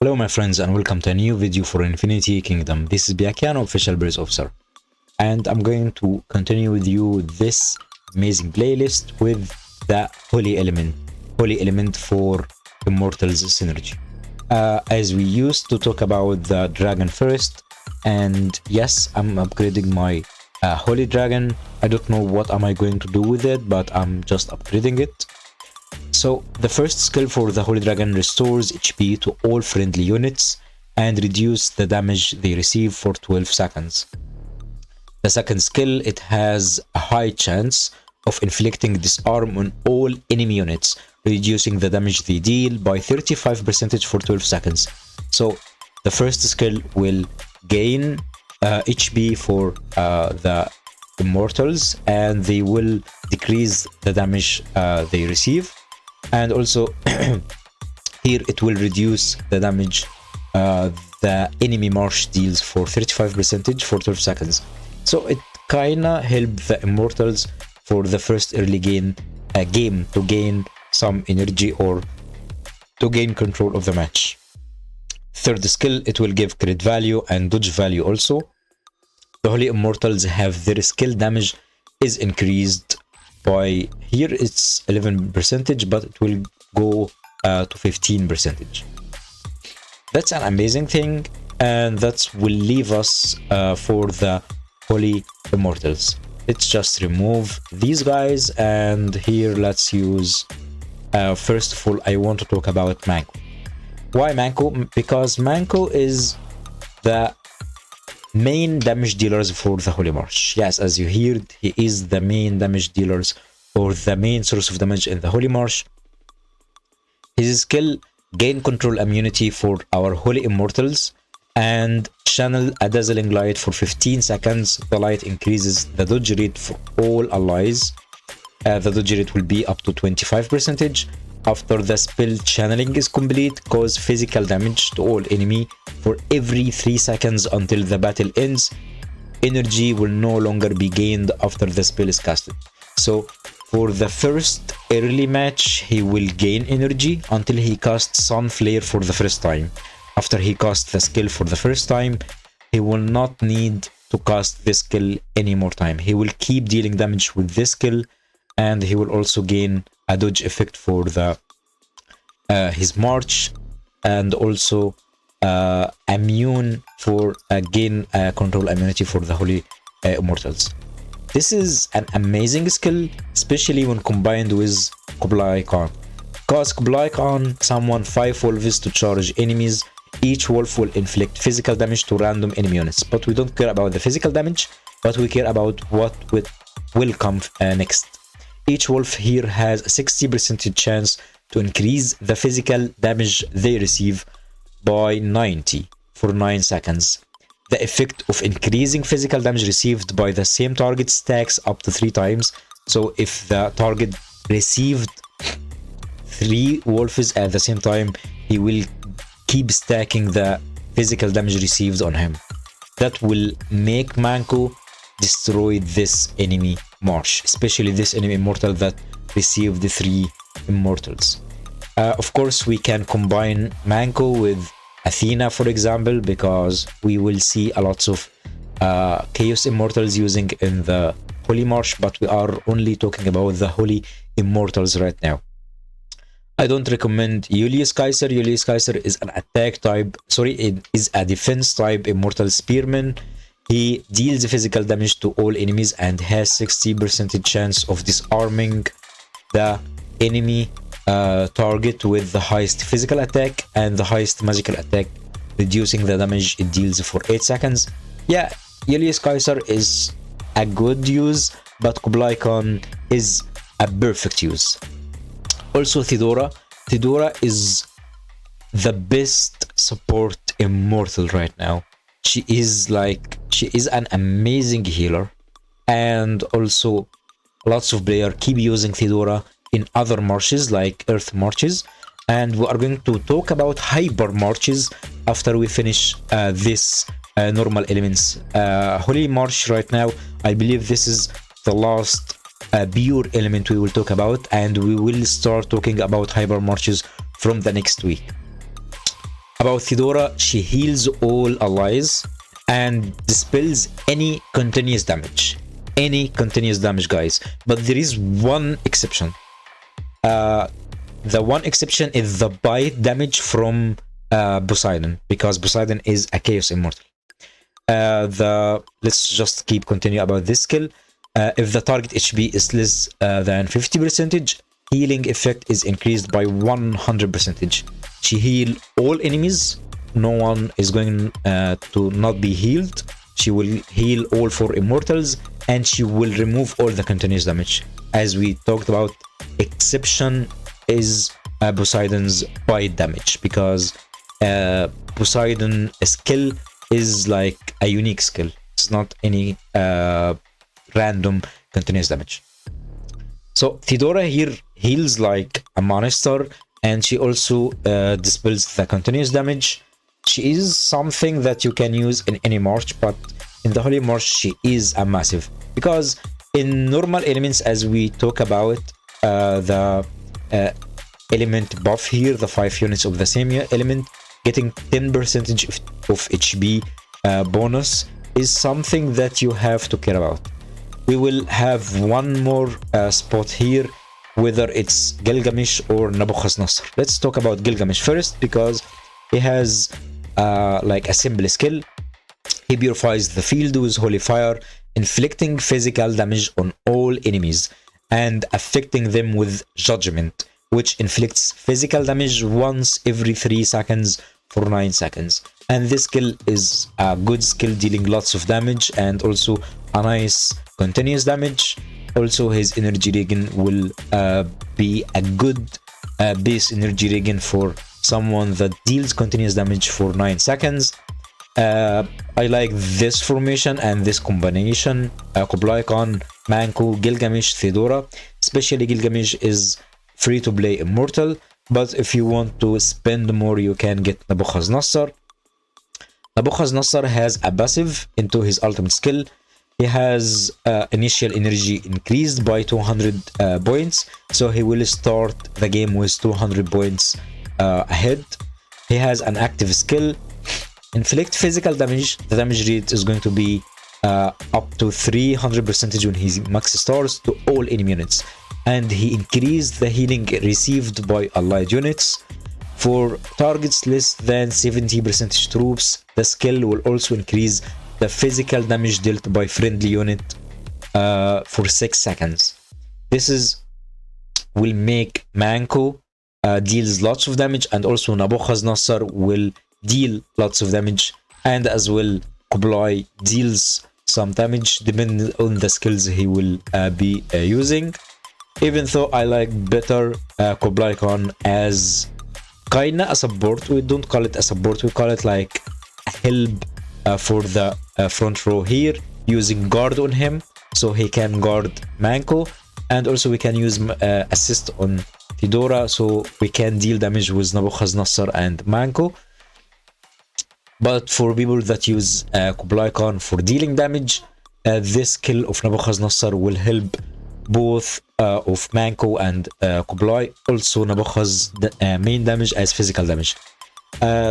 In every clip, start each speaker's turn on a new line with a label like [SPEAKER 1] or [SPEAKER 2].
[SPEAKER 1] Hello my friends and welcome to a new video for Infinity Kingdom. This is Pyakia, official base officer, and I'm going to continue with you this amazing playlist with the holy element for Immortals synergy. As we used to talk about the dragon first, and yes, I'm upgrading my holy dragon. I don't know what am I going to do with it, but I'm just upgrading it. So the first skill for the Holy Dragon restores HP to all friendly units and reduce the damage they receive for 12 seconds. The second skill, it has a high chance of inflicting disarm on all enemy units, reducing the damage they deal by 35% for 12 seconds. So the first skill will gain HP for the Immortals, and they will decrease the damage they receive. And also here it will reduce the damage the enemy marsh deals for 35% for 12 seconds. So it kinda helped the Immortals for the first early game to gain some energy or to gain control of the match. Third skill, it will give crit value and dodge value also. The Holy Immortals have their skill damage is increased by, here it's 11%, but it will go to 15%. That's an amazing thing, and that will leave us for the Holy Immortals. Let's just remove these guys, and here let's use first of all I want to talk about Manko. Why Manko? Because Manko is the main damage dealers for the Holy Marsh. Yes, as you heard, he is the main damage dealers or the main source of damage in the Holy Marsh. His skill, gain control immunity for our Holy Immortals and channel a dazzling light for 15 seconds. The light increases the dodge rate for all allies. The dodge rate will be up to 25%. After the spell channeling is complete, cause physical damage to all enemy for every 3 seconds until the battle ends. Energy will no longer be gained after the spell is casted. So for the first early match, he will gain energy until he casts Sun Flare for the first time. After he casts the skill for the first time, he will not need to cast this skill any more time. He will keep dealing damage with this skill, and he will also gain a dodge effect for the his march, and also immune for gain control immunity for the Holy Immortals. This is an amazing skill, especially when combined with Kublai Khan. Because Kublai Khan summon 5 wolves to charge enemies. Each wolf will inflict physical damage to random enemy units, but we don't care about the physical damage, but we care about what will come next. Each wolf here has a 60% chance to increase the physical damage they receive by 90 for 9 seconds. The effect of increasing physical damage received by the same target stacks up to 3 times. So if the target received 3 wolves at the same time, he will keep stacking the physical damage received on him. That will make Manko destroy this enemy marsh, especially this enemy immortal that received the 3 immortals. Of course, we can combine Manko with Athena, for example, because we will see a lot of Chaos Immortals using in the Holy Marsh, but we are only talking about the Holy Immortals right now. I don't recommend Julius Caesar. Julius Caesar is an attack type, it is a defense type Immortal Spearman. He deals physical damage to all enemies and has 60% chance of disarming the enemy target with the highest physical attack and the highest magical attack, reducing the damage it deals for 8 seconds. Yeah, Julius Caesar is a good use, but Kublai Khan is a perfect use. Also Thedora is the best support immortal right now. She is an amazing healer, and also lots of players keep using Thedora in other marches like Earth marches, and we are going to talk about hyper marches after we finish this normal elements. Holy March right now, I believe this is the last pure element we will talk about, and we will start talking about hyper marches from the next week. About Fedora, she heals all allies and dispels any continuous damage. Any continuous damage, guys. But there is one exception. The one exception is the bite damage from Poseidon, because Poseidon is a Chaos Immortal. Let's just keep continue about this skill. If the target HP is less than 50%, healing effect is increased by 100%. She heal all enemies. No one is going to not be healed. She will heal all 4 immortals, and she will remove all the continuous damage. As we talked about, exception is Poseidon's bite damage, because Poseidon skill is like a unique skill. It's not any random continuous damage. So Fedora here heals like a monster, and she also dispels the continuous damage. She is something that you can use in any march, but in the Holy March she is a massive, because in normal elements, as we talk about, the element buff here, the 5 units of the same element getting 10% of HP bonus is something that you have to care about. We will have one more spot here, whether it's Gilgamesh or Nebuchadnezzar. Let's talk about Gilgamesh first, because he has like a simple skill. He purifies the field with holy fire, inflicting physical damage on all enemies and affecting them with judgment, which inflicts physical damage once every 3 seconds for 9 seconds. And this skill is a good skill, dealing lots of damage and also a nice continuous damage. Also, his energy regen will be a good base energy regen for someone that deals continuous damage for 9 seconds. I like this formation and this combination, Kublai Khan, Manco, Gilgamesh, Fedora. Especially Gilgamesh is free to play immortal, but if you want to spend more, you can get Nebuchadnezzar. Nebuchadnezzar has a passive into his ultimate skill. He has initial energy increased by 200 points, so he will start the game with 200 points ahead. He has an active skill, inflict physical damage. The damage rate is going to be up to 300% when he max stars to all enemy units, and he increased the healing received by allied units. For targets less than 70% troops, the skill will also increase the physical damage dealt by friendly unit for 6 seconds. This will make Manco deals lots of damage, and also Nebuchadnezzar will deal lots of damage, and as well Kublai deals some damage depending on the skills he will be using. Even though I like better Kublai Khan as kinda a support. We don't call it a support, we call it like a help for the front row here, using guard on him so he can guard Manco, and also we can use assist on Fedora so we can deal damage with Nebuchadnezzar and Manco. But for people that use Kublai Khan for dealing damage, this skill of Nebuchadnezzar will help both of Manco and Kublai. Also Nebuchad's main damage as physical damage.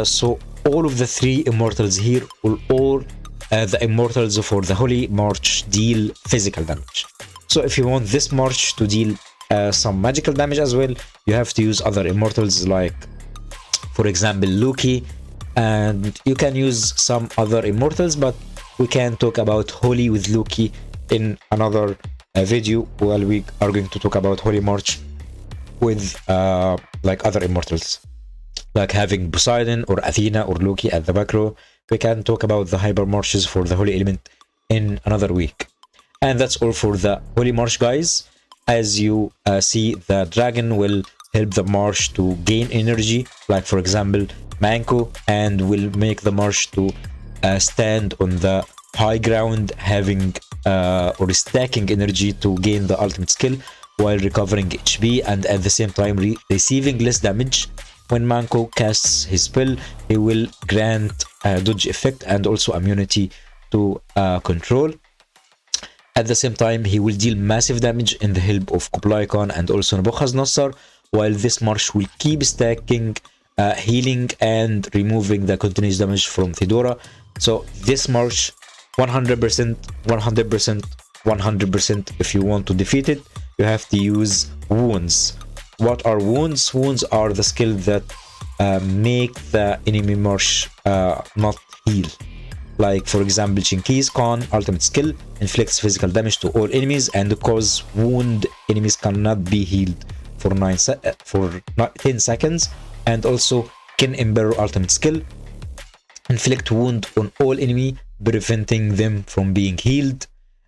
[SPEAKER 1] So all of the 3 immortals here, all the immortals for the Holy March deal physical damage. So if you want this march to deal some magical damage as well, you have to use other immortals, like for example Loki, and you can use some other immortals, but we can talk about Holy with Loki in another video, while we are going to talk about Holy March with like other immortals, like having Poseidon or Athena or Loki at the back row. We can talk about the hyper marches for the holy element in another week. And that's all for the Holy March, guys. As you see, the dragon will help the march to gain energy, like for example Manco, and will make the march to stand on the high ground, having or stacking energy to gain the ultimate skill while recovering HP, and at the same time receiving less damage. When Manco casts his spell, he will grant a dodge effect and also immunity to control. At the same time, he will deal massive damage in the help of Kublai Khan and also Nebuchadnezzar, while this march will keep stacking healing and removing the continuous damage from Fedora. So this March, 100%, 100%, 100%. If you want to defeat it, you have to use wounds. What are wounds? Wounds are the skill that make the enemy March not heal. Like for example, Chinki's Khan ultimate skill inflicts physical damage to all enemies and cause wound. Enemies cannot be healed for 10 seconds. And also Ken Emperor ultimate skill inflict wound on all enemy, preventing them from being healed.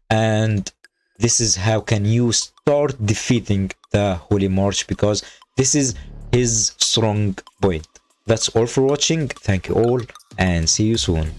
[SPEAKER 1] And this is how can you start defeating the Holy March, because this is his strong point. That's all for watching. Thank you all and see you soon.